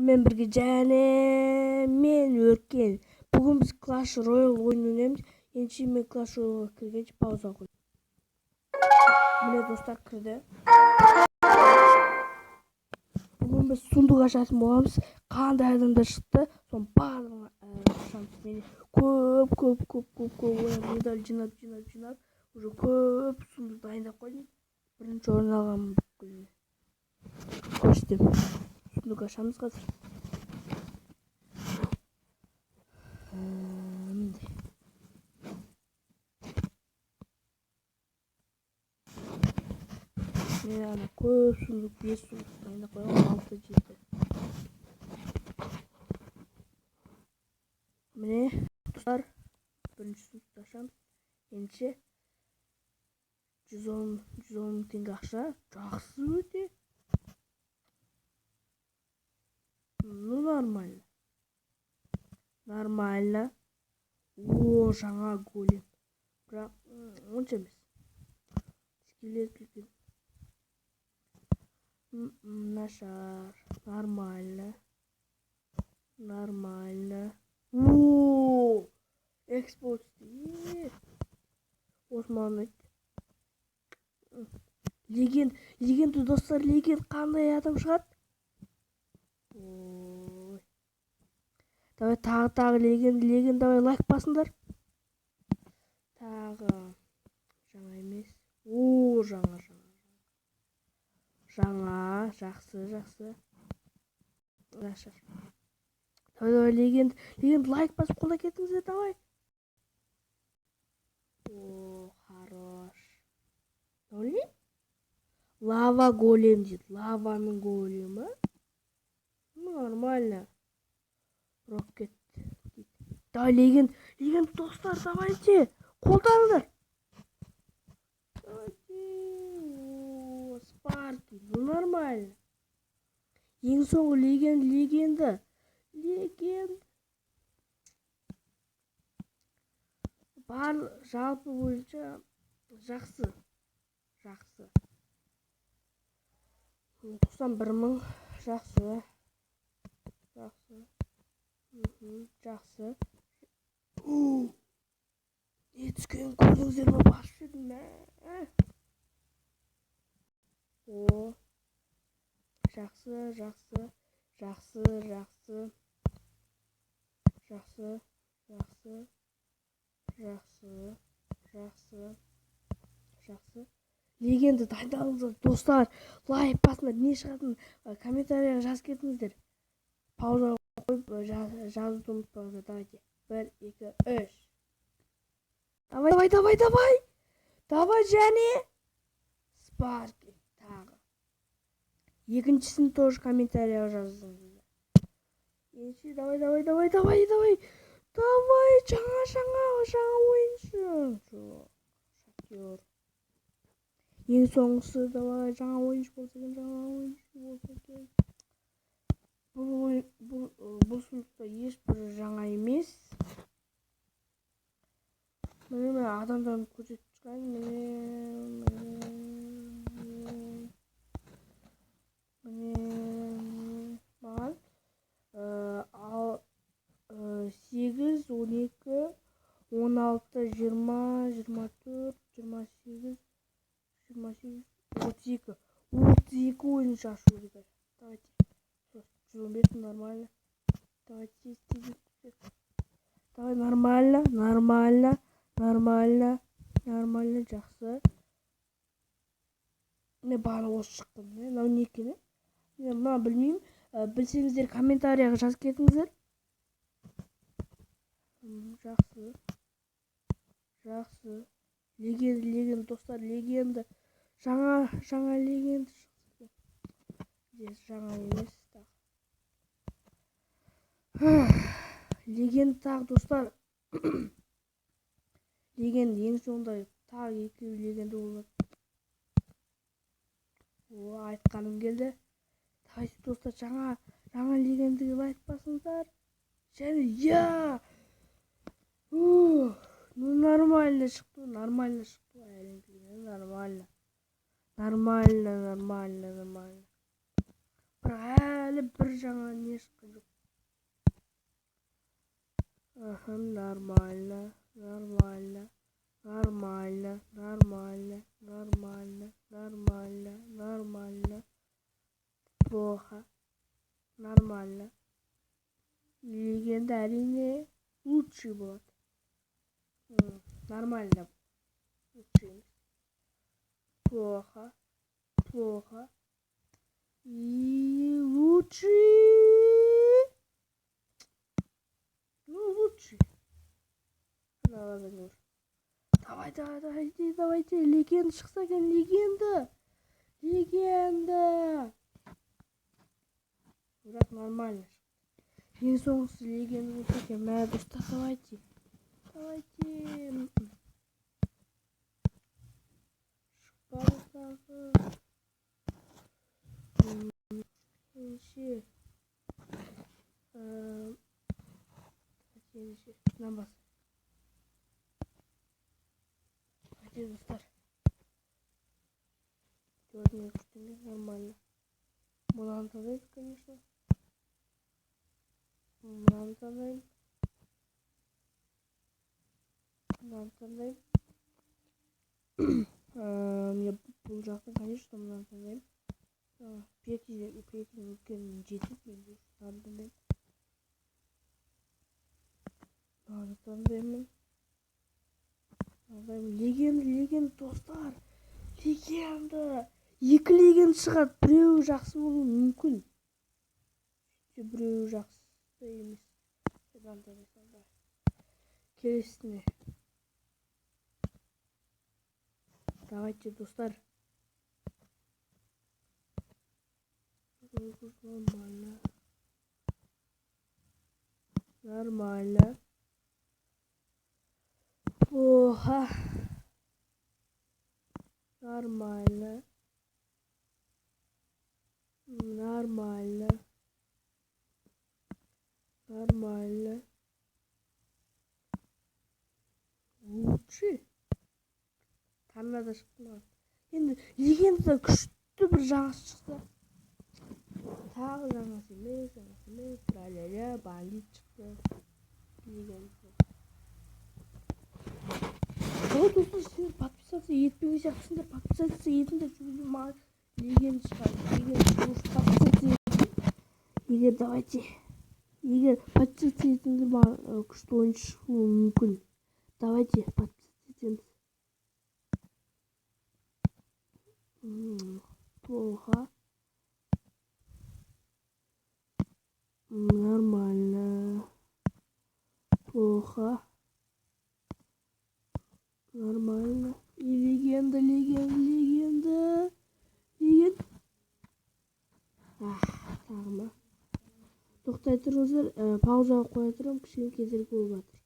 Мен бірге және мен өркен. Бүгін біз Clash Royale ойын ойнаймыз. Енді мен Clash Royale'ға кіргенше пауза қой. Міне достар кірді. Бүгін біз сундук ашатын боламыз. Қандай адамдар шықты, соның барлығын ашамыз. Мен көп медаль жинап, уже көп сундук дайындап қойдым. Бірінші орын алғанмын бүкіл. Көрсетемін. Сундук ашамыз қазір. Мен ана көп сундук, 5 сундук дайындап қойғам, 6-7. Міне достар, бірінші сундукты ашамыз. Енші 110 теңге ақша, жақсы өте. Ну нормально. О, жаңа голем. Бірақ онша емес. Скелет. Нашар. Нормально. О, экспорт. Осман. Легенда достар, легенд қандай адам шығады? Ой. Давай тағы легенд, давай лайк басыңдар. Тағы жаңа емес. О, жаңа. Жақсы. Давай легенд лайк басып қолда кетіңіздер, давай. О, хорош. Ноль? Лава голем дейді. Лаваның големі. Нормально. Рокет. Давай легенд достар, давайте. Қолданыңдар. О, Спарки. Ну нормально. Ең соңғы легенда. Бар жалпы бойынша жақсы. 91 мың. Жақсы. Не түскен көрдіңіздер ме? Басып едім ме? О, жақсы. Легенда дайындалыңыздар достар. Лайк басыңдар, не шығатын комментарияға жазып кетіңіздер. Пауза қойып жазуды ұмытпаңыздар. Давайте. 1, 2, 3. Давай және Спарки тағы. Екіншісін тоже комментарияға жазыңыздар. Енші, давай. Давай, жаңа ойыншы. Шахтер. Ең соңғысы, давай, жаңа ойыншы болса екен. Бұл сундукта ешбір жаңа емес. Міне адамдарын көрсетіп шығайын. Маған 8, 12, 16, 20, 24, 28, 32 ойыншы ашу керек. Давайте. 115 нормально. Давайте. Давай нормально, жақсы. Не бары осы шықты. Мынау не екен? Мына білмеймін. Білсеңіздер комментарияға жазып кетіңіздер. Жақсы. Легенда достар, легенда. Жаңа легенда шықты. Жаңа емес. Легенда тағы достар. Легенда ең соңында тағы 2 легенда болады. О, айтқаным келді. Давайте достар, жаңа легендаға лайк басыңдар. Және ну нормально шықты. бірақ әлі бір жаңа не шыққан жоқ. Нормально, нормально, нормально, нормально, нормально, нормально, нормально, плохо, нормально. Легенда әрине лучший болады. Нормально, лучший. Плохо, плохо и лучший. Ну, лучший. Давайте. Легенда шықса екен, легенда. Бірақ нормально. Ең соңғысы легенда болса екен. Мә, достар, давайте. Шықпаңыздағы. Ендеше. Мынан бас. Давайте, достар. Көрдіңіз, күштіңіз, нормально. Мынаны таңдаймыз, конечно. Мынаны таңдаймыз. Мне бұл жақтан, конечно, мынаны таңдаймын. Петин өткен жетіп, мен мынаны таңдаймын. Мынаны таңдаймын. Легенда, достар. Легенда. 2 легенда шығады. Біреуі жақсы болуы мүмкін. Біреуі жақсы емес. Келесіне. Давайте, достар. Нормально. Плохо. Нормально. Лучше. Канада шықты маған. Енді легендада күшті бір жаңасы шықса. Тағы жаңасы емес. Траля-ля, бандит шықты. Легендада. Вот, достар, сендер подписаться етпеңіздер, подписаться етіңдер. Çünkü маған легенда шығады. Подписаться етіңдер. Егер подписаться етіңдер, маған күшті ойыншы шығуы мүмкін. Давайте, подписаться етеміз. Плохо. Нормально. Плохо. Нормально. И легенда. Тағы ма? Тоқтай тұрыңыздар, паузаға қоя тұрамын, кішкене кедергі болып жатыр.